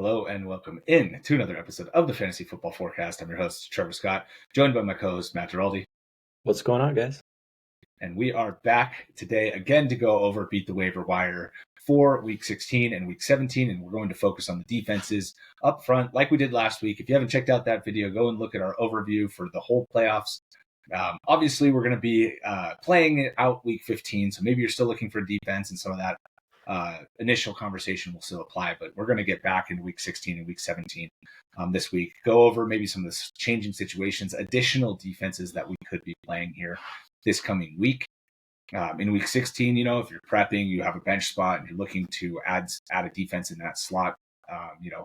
Hello and welcome in to another episode of the Fantasy Football Forecast. I'm your host, Trevor Scott, joined by my co-host, Matt Giraldi. What's going on, guys? And we are back today again to go over Beat the Waiver Wire for Week 16 and Week 17, and we're going to focus on the defenses up front like we did last week. If you haven't checked out that video, go and look at our overview for the whole playoffs. Obviously, we're going to be playing it out Week 15, so maybe you're still looking for defense, and some of that initial conversation will still apply, but we're going to get back into Week 16 and Week 17 this week, go over maybe some of the changing situations, additional defenses that we could be playing here this coming week. In Week 16, if you're prepping, you have a bench spot and you're looking to add a defense in that slot,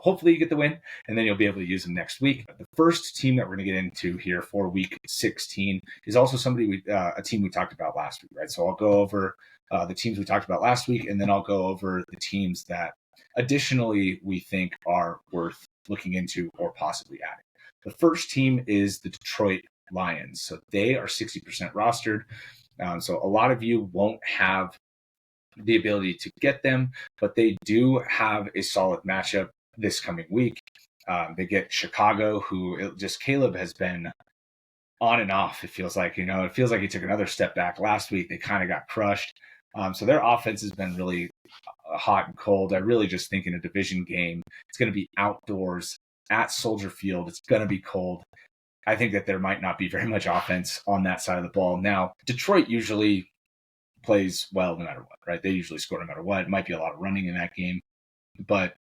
hopefully you get the win, and then you'll be able to use them next week. The first team that we're going to get into here for Week 16 is also a team we talked about last week, right? So I'll go over the teams we talked about last week, and then I'll go over the teams that additionally we think are worth looking into or possibly adding. The first team is the Detroit Lions. So they are 60% rostered. So a lot of you won't have the ability to get them, but they do have a solid matchup this coming week. They get Chicago, Caleb has been on and off. It feels like, it feels like he took another step back last week. They kind of got crushed. So their offense has been really hot and cold. I really just think in a division game, it's going to be outdoors at Soldier Field. It's going to be cold. I think that there might not be very much offense on that side of the ball. Now, Detroit usually plays well no matter what, right? They usually score no matter what. It might be a lot of running in that game. But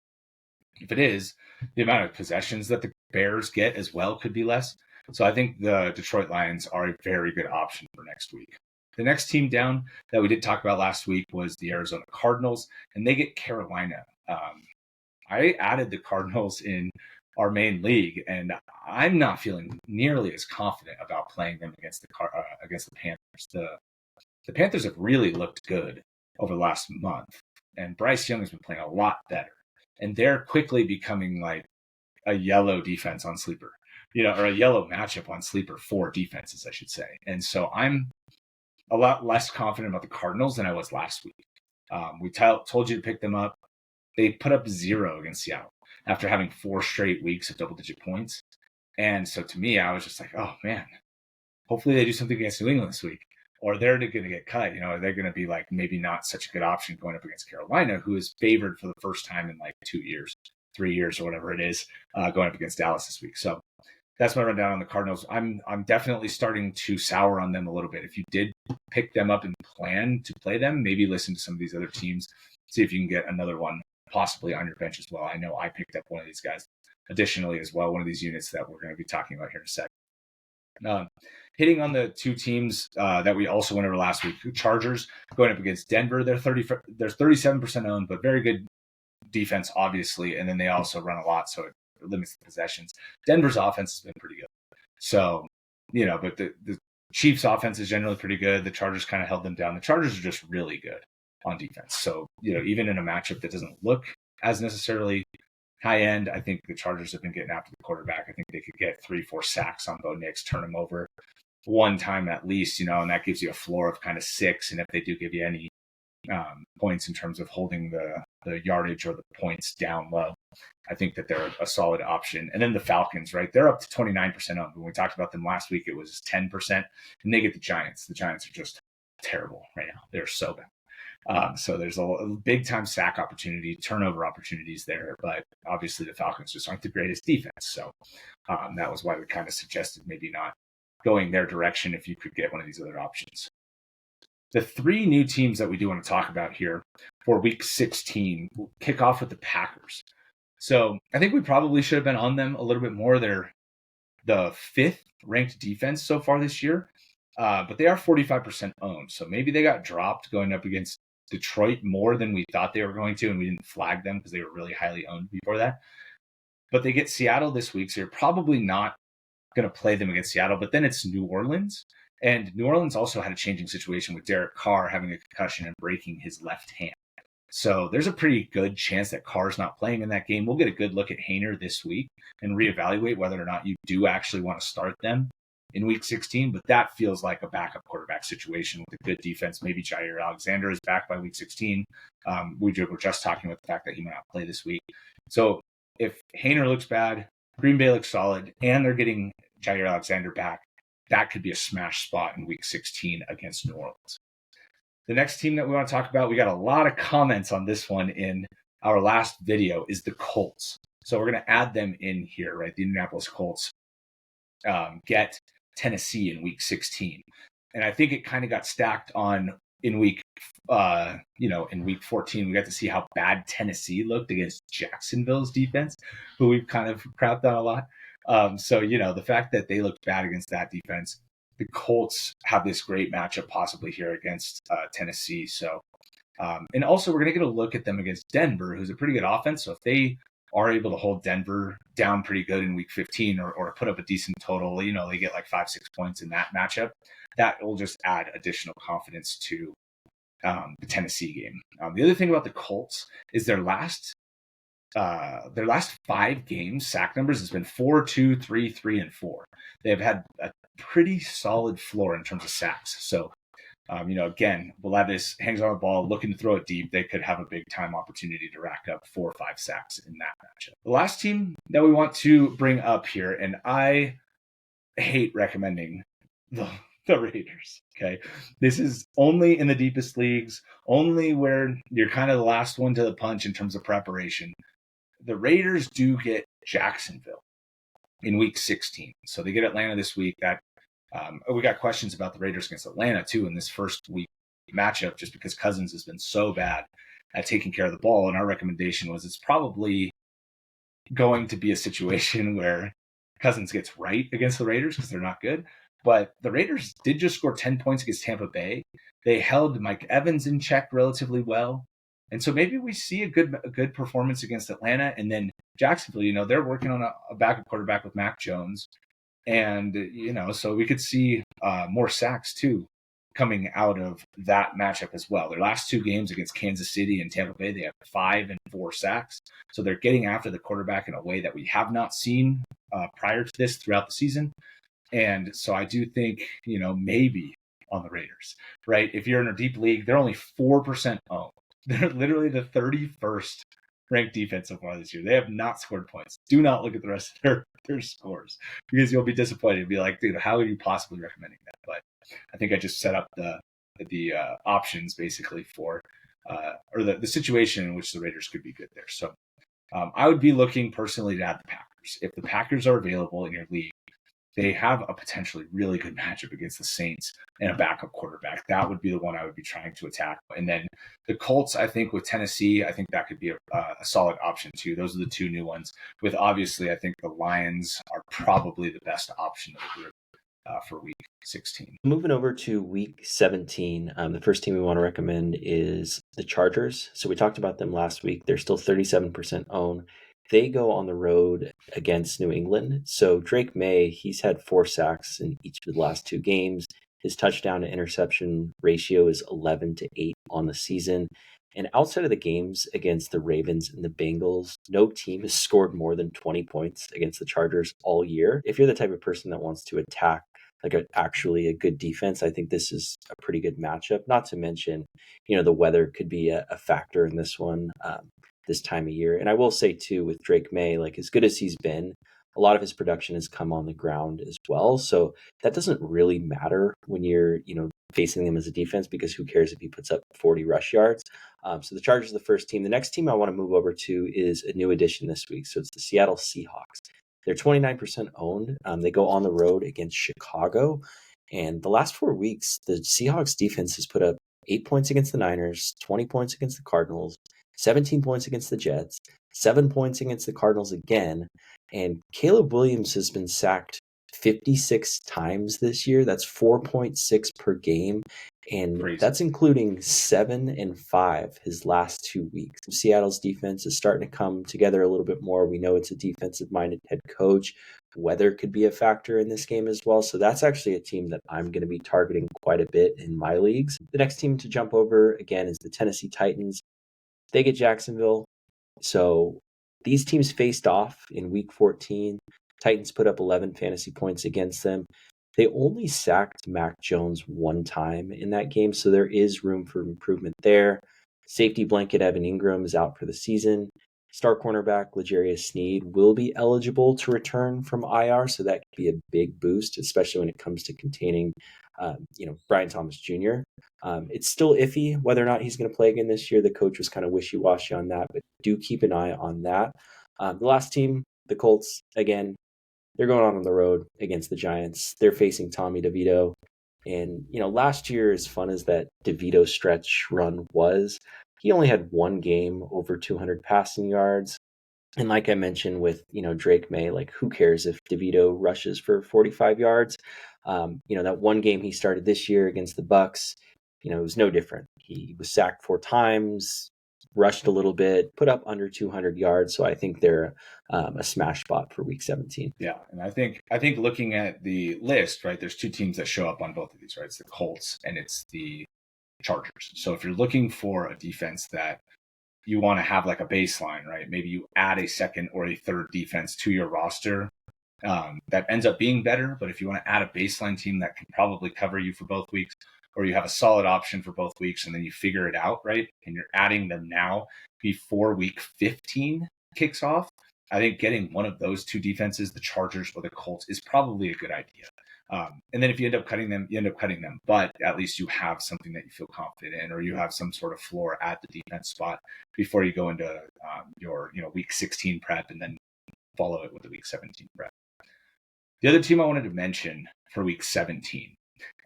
if it is, the amount of possessions that the Bears get as well could be less. So I think the Detroit Lions are a very good option for next week. The next team down that we did talk about last week was the Arizona Cardinals, and they get Carolina. I added the Cardinals in our main league, and I'm not feeling nearly as confident about playing them against the Panthers. The Panthers have really looked good over the last month, and Bryce Young has been playing a lot better, and they're quickly becoming like a yellow defense on Sleeper, or a yellow matchup on Sleeper for defenses, I should say. And so I'm a lot less confident about the Cardinals than I was last week. We told you to pick them up. They put up 0 against Seattle after having 4 straight weeks of double-digit points. And so to me, I was just like, oh, man, hopefully they do something against New England this week, or they're going to get cut. They're going to be like maybe not such a good option going up against Carolina, who is favored for the first time in like 2 years, 3 years, or whatever it is, going up against Dallas this week. So that's my rundown on the Cardinals. I'm definitely starting to sour on them a little bit. If you did pick them up and plan to play them, maybe listen to some of these other teams, see if you can get another one possibly on your bench as well. I know I picked up one of these guys additionally as well, one of these units that we're going to be talking about here in a second. Hitting on the two teams that we also went over last week, Chargers going up against Denver. They're 37% owned, but very good defense, obviously, and then they also run a lot, so it limits the possessions. Denver's offense has been pretty good. So, but the Chiefs' offense is generally pretty good. The Chargers kind of held them down. The Chargers are just really good on defense. So, even in a matchup that doesn't look as necessarily high end, I think the Chargers have been getting after the quarterback. I think they could get 3-4 sacks on Bo Nix, turn him over one time at least, and that gives you a floor of kind of 6. And if they do give you any points in terms of holding the yardage or the points down low, I think that they're a solid option. And then the Falcons, right? They're up to 29% owned. When we talked about them last week, it was 10%. And they get the Giants. The Giants are just terrible right now. They're so bad. So there's a big time sack opportunity, turnover opportunities there. But obviously the Falcons just aren't the greatest defense. So that was why we kind of suggested maybe not going their direction if you could get one of these other options. The 3 new teams that we do want to talk about here for Week 16 will kick off with the Packers. So I think we probably should have been on them a little bit more. They're the 5th ranked defense so far this year, but they are 45% owned. So maybe they got dropped going up against Detroit more than we thought they were going to, and we didn't flag them because they were really highly owned before that. But they get Seattle this week, so you're probably not going to play them against Seattle, but then it's New Orleans. And New Orleans also had a changing situation with Derek Carr having a concussion and breaking his left hand. So there's a pretty good chance that Carr's not playing in that game. We'll get a good look at Haener this week and reevaluate whether or not you do actually want to start them in Week 16. But that feels like a backup quarterback situation with a good defense. Maybe Jair Alexander is back by Week 16. We were just talking about the fact that he might not play this week. So if Haener looks bad, Green Bay looks solid, and they're getting Jair Alexander back, that could be a smash spot in week 16 against New Orleans. The next team that we want to talk about, we got a lot of comments on this one in our last video, is the Colts. So we're going to add them in here, right? The Indianapolis Colts get Tennessee in week 16. And I think it kind of got stacked on in week 14, we got to see how bad Tennessee looked against Jacksonville's defense, who we've kind of crapped on a lot. So the fact that they looked bad against that defense, the Colts have this great matchup possibly here against Tennessee. So, and also we're going to get a look at them against Denver, who's a pretty good offense. So if they are able to hold Denver down pretty good in week 15 or put up a decent total, they get like 5-6 points in that matchup, that will just add additional confidence to the Tennessee game. The other thing about the Colts is their last 5 games, sack numbers has been 4, 2, 3, 3, and 4. They've had a pretty solid floor in terms of sacks. So, again, Levis hangs on the ball, looking to throw it deep. They could have a big time opportunity to rack up 4 or 5 sacks in that matchup. The last team that we want to bring up here, and I hate recommending the Raiders. Okay. This is only in the deepest leagues, only where you're kind of the last one to the punch in terms of preparation. The Raiders do get Jacksonville in week 16. So they get Atlanta this week. That we got questions about the Raiders against Atlanta too in this first week matchup, just because Cousins has been so bad at taking care of the ball. And our recommendation was it's probably going to be a situation where Cousins gets right against the Raiders because they're not good. But the Raiders did just score 10 points against Tampa Bay. They held Mike Evans in check relatively well. And so maybe we see a good performance against Atlanta. And then Jacksonville, they're working on a backup quarterback with Mac Jones. And, so we could see more sacks too coming out of that matchup as well. Their last 2 games against Kansas City and Tampa Bay, they have 5 and 4 sacks. So they're getting after the quarterback in a way that we have not seen prior to this throughout the season. And so I do think, maybe on the Raiders, right? If you're in a deep league, they're only 4% owned. They're literally the 31st ranked defense so far this year. They have not scored points. Do not look at the rest of their scores because you'll be disappointed and be like, dude, how are you possibly recommending that? But I think I just set up the options basically for or the situation in which the Raiders could be good there. So I would be looking personally to add the Packers. If the Packers are available in your league, they have a potentially really good matchup against the Saints and a backup quarterback. That would be the one I would be trying to attack. And then the Colts, I think with Tennessee, I think that could be a solid option too. Those are the 2 new ones. With obviously, I think the Lions are probably the best option of the group for week 16. Moving over to week 17, the first team we want to recommend is the Chargers. So we talked about them last week. They're still 37% owned. They go on the road against New England. So Drake May, he's had 4 sacks in each of the last 2 games. His touchdown to interception ratio is 11-8 on the season. And outside of the games against the Ravens and the Bengals, no team has scored more than 20 points against the Chargers all year. If you're the type of person that wants to attack actually a good defense, I think this is a pretty good matchup. Not to mention, the weather could be a factor in this one. This time of year. And I will say too, with Drake May, as good as he's been, a lot of his production has come on the ground as well. So that doesn't really matter when you're, facing them as a defense, because who cares if he puts up 40 rush yards. So the Chargers are the first team. The next team I want to move over to is a new addition this week. So it's the Seattle Seahawks. They're 29% owned. They go on the road against Chicago. And the last 4 weeks, the Seahawks defense has put up 8 points against the Niners, 20 points against the Cardinals, 17 points against the Jets, 7 points against the Cardinals again. And Caleb Williams has been sacked 56 times this year. That's 4.6 per game. And Crazy. That's including 7 and 5 his last 2 weeks. Seattle's defense is starting to come together a little bit more. We know it's a defensive-minded head coach. Weather could be a factor in this game as well. So that's actually a team that I'm going to be targeting quite a bit in my leagues. The next team to jump over, again, is the Tennessee Titans. They get Jacksonville. So these teams faced off in week 14. Titans put up 11 fantasy points against them. They only sacked Mac Jones 1 time in that game, so there is room for improvement there. Safety blanket Evan Ingram is out for the season. Star cornerback L'Jarius Sneed will be eligible to return from IR, so that could be a big boost, especially when it comes to containing, Brian Thomas Jr. It's still iffy whether or not he's going to play again this year. The coach was kind of wishy-washy on that, but do keep an eye on that. The last team, the Colts, again, they're going on the road against the Giants. They're facing Tommy DeVito. And, last year, as fun as that DeVito stretch run was, he only had one game over 200 passing yards. And like I mentioned with, Drake May, like who cares if DeVito rushes for 45 yards? That one game he started this year against the Bucks, it was no different. He was sacked 4 times, rushed a little bit, put up under 200 yards. So I think they're a smash spot for Week 17. Yeah, and I think looking at the list, right, there's two teams that show up on both of these, right? It's the Colts and it's the Chargers. So if you're looking for a defense that you want to have like a baseline, right? Maybe you add a second or a third defense to your roster that ends up being better. But if you want to add a baseline team that can probably cover you for both weeks, or you have a solid option for both weeks and then you figure it out, right? And you're adding them now before week 15 kicks off, I think getting one of those two defenses, the Chargers or the Colts, is probably a good idea. And then if you end up cutting them, you end up cutting them. But at least you have something that you feel confident in, or you have some sort of floor at the defense spot before you go into your week 16 prep and then follow it with the week 17 prep. The other team I wanted to mention for week 17,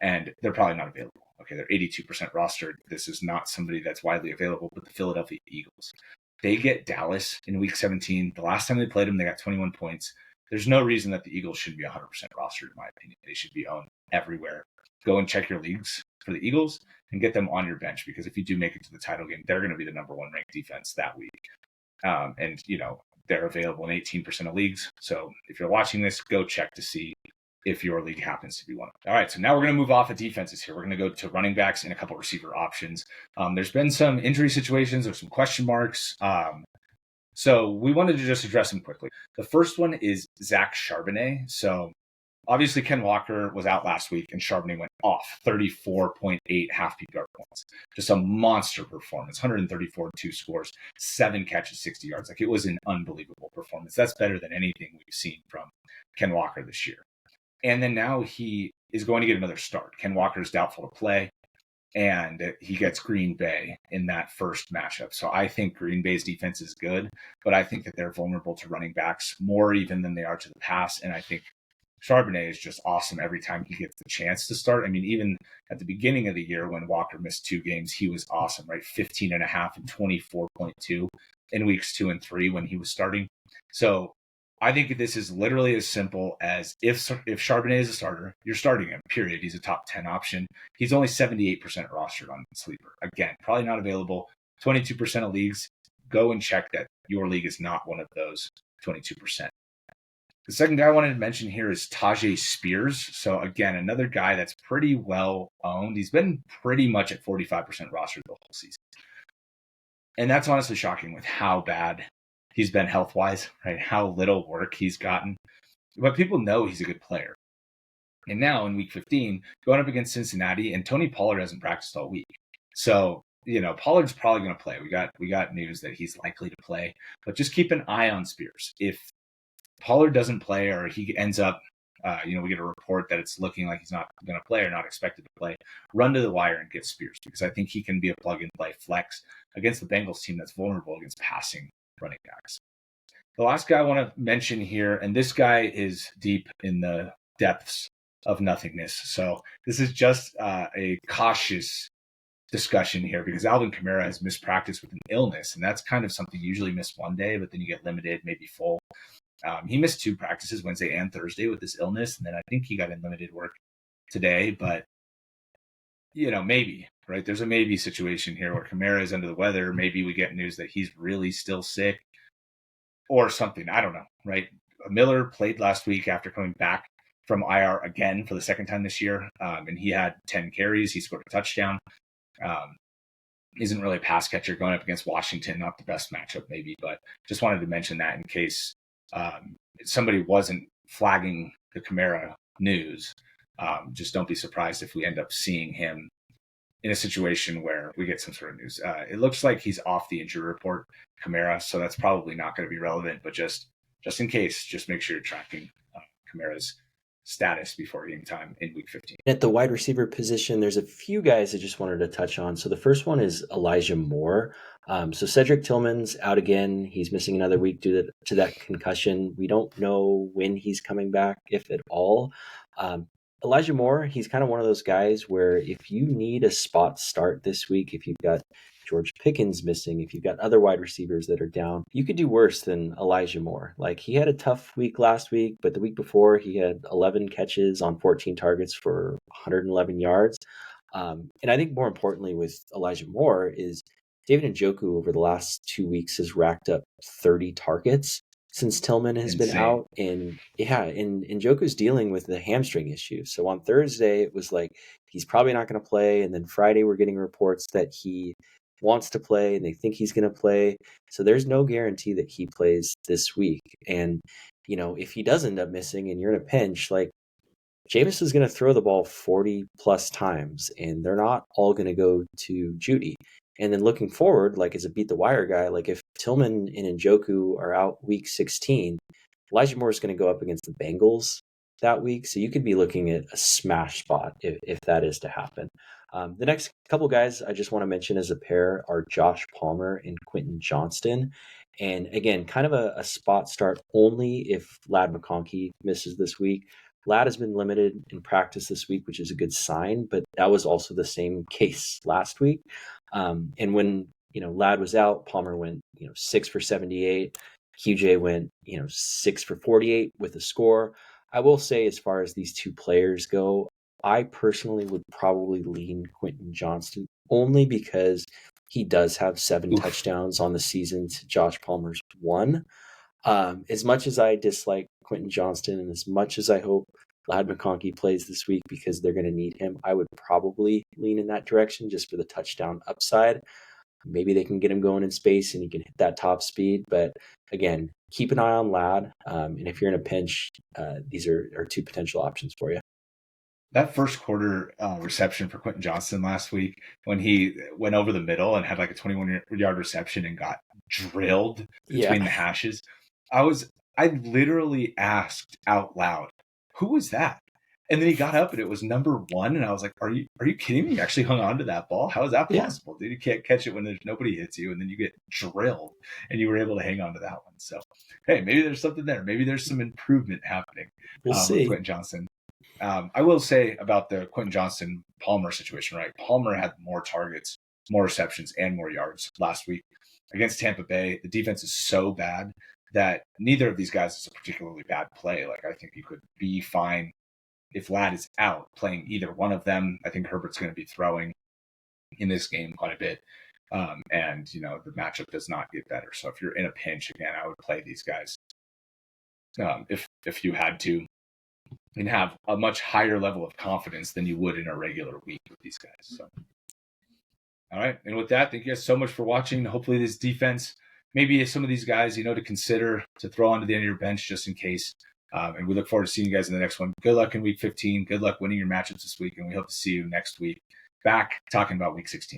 and they're probably not available. Okay, they're 82% rostered. This is not somebody that's widely available, but the Philadelphia Eagles. They get Dallas in week 17. The last time they played them, they got 21 points. There's no reason that the Eagles should be 100% rostered, in my opinion. They should be owned everywhere. Go and check your leagues for the Eagles and get them on your bench, because if you do make it to the title game, they're going to be the number one ranked defense that week. And they're available in 18% of leagues. So if you're watching this, go check to see if your league happens to be one. All right, so now we're going to move off of defenses here. We're going to go to running backs and a couple receiver options. There's been some injury situations or some question marks. So we wanted to just address them quickly. The first one is Zach Charbonnet. So obviously Ken Walker was out last week and Charbonnet went off 34.8 half PPR points. Just a monster performance, 134 2 scores, 7 catches, 60 yards. Like, it was an unbelievable performance. That's better than anything we've seen from Ken Walker this year. And then now he is going to get another start. Ken Walker is doubtful to play, and he gets Green Bay in that first matchup. So I think Green Bay's defense is good, but I think that they're vulnerable to running backs more even than they are to the pass. And I think Charbonnet is just awesome every time he gets the chance to start. I mean, even at the beginning of the year when Walker missed 2 games, he was awesome, right? 15.5 and 24.2 in weeks 2 and 3 when he was starting. So I think this is literally as simple as if Charbonnet is a starter, you're starting him, period. He's a top 10 option. He's only 78% rostered on Sleeper. Again, probably not available. 22% of leagues, go and check that your league is not one of those 22%. The second guy I wanted to mention here is Tyjae Spears. So again, another guy that's pretty well owned. He's been pretty much at 45% rostered the whole season. And that's honestly shocking with how bad he's been health-wise, right? How little work he's gotten. But people know he's a good player. And now in week 15, going up against Cincinnati, and Tony Pollard hasn't practiced all week. So, Pollard's probably going to play. We got news that he's likely to play. But just keep an eye on Spears. If Pollard doesn't play, or he ends up, we get a report that it's looking like he's not going to play or not expected to play, run to the wire and get Spears, because I think he can be a plug-and-play flex against the Bengals team that's vulnerable against passing running backs. The last guy I want to mention here, and this guy is deep in the depths of nothingness. So this is just a cautious discussion here, because Alvin Kamara has missed practice with an illness, and that's kind of something you usually miss one day, but then you get limited, maybe full. He missed 2 practices, Wednesday and Thursday, with this illness, and then I think he got in limited work today. But maybe, right? There's a maybe situation here where Kamara is under the weather. Maybe we get news that he's really still sick or something. I don't know, right? Miller played last week after coming back from IR again for the second time this year, and he had 10 carries. He scored a touchdown. Isn't really a pass catcher going up against Washington. Not the best matchup, maybe, but just wanted to mention that in case somebody wasn't flagging the Kamara news. Just don't be surprised if we end up seeing him in a situation where we get some sort of news. It looks like he's off the injury report, Kamara, so that's probably not going to be relevant. But just in case, just make sure you're tracking Kamara's status before game time in week 15. At the wide receiver position, there's a few guys I just wanted to touch on. So the first one is Elijah Moore. So Cedric Tillman's out again. He's missing another week due to that concussion. We don't know when he's coming back, if at all. Elijah Moore, he's kind of one of those guys where if you need a spot start this week, if you've got George Pickens missing, if you've got other wide receivers that are down, you could do worse than Elijah Moore. Like, he had a tough week last week, but the week before he had 11 catches on 14 targets for 111 yards. And I think more importantly with Elijah Moore is David Njoku over the last 2 weeks has racked up 30 targets since Tillman has been out. And Njoku's dealing with the hamstring issue. So on Thursday, it was like, he's probably not going to play. And then Friday, we're getting reports that he wants to play and they think he's going to play. So there's no guarantee that he plays this week. And, if he does end up missing and you're in a pinch, like, Jameis is going to throw the ball 40 plus times and they're not all going to go to Judy. And then looking forward, like, as a beat the wire guy, like, if Tillman and Njoku are out week 16, Elijah Moore is going to go up against the Bengals that week. So you could be looking at a smash spot if that is to happen. The next couple guys I just want to mention as a pair are Josh Palmer and Quentin Johnston. And again, kind of a spot start only if Ladd McConkey misses this week. Ladd has been limited in practice this week, which is a good sign, but that was also the same case last week. And when, Ladd was out, Palmer went, 6 for 78. QJ went, 6 for 48 with a score. I will say, as far as these two players go, I personally would probably lean Quentin Johnston only because he does have 7 touchdowns on the season to Josh Palmer's 1. As much as I dislike Quentin Johnston and as much as I hope Ladd McConkey plays this week because they're going to need him, I would probably lean in that direction just for the touchdown upside. Maybe they can get him going in space and he can hit that top speed. But again, keep an eye on Ladd. And if you're in a pinch, these are 2 potential options for you. That first quarter reception for Quentin Johnston last week, when he went over the middle and had like a 21-yard reception and got drilled between the hashes, I literally asked out loud, "Who was that?" And then he got up and it was number 1, and I was like, "Are you kidding me? You actually hung on to that ball? How is that possible, dude? You can't catch it when there's nobody hits you, and then you get drilled, and you were able to hang on to that one." So, hey, maybe there's something there. Maybe there's some improvement happening We'll see. with Quentin Johnston. I will say about the Quentin Johnston Palmer situation, right? Palmer had more targets, more receptions, and more yards last week against Tampa Bay. The defense is so bad that neither of these guys is a particularly bad play. Like, I think you could be fine if Ladd is out playing either one of them. I think Herbert's going to be throwing in this game quite a bit. And, the matchup does not get better. So if you're in a pinch, again, I would play these guys if you had to, and have a much higher level of confidence than you would in a regular week with these guys. So, all right. And with that, thank you guys so much for watching. Hopefully this defense, maybe some of these guys, to consider to throw onto the end of your bench just in case. And we look forward to seeing you guys in the next one. Good luck in week 15. Good luck winning your matchups this week. And we hope to see you next week back talking about week 16.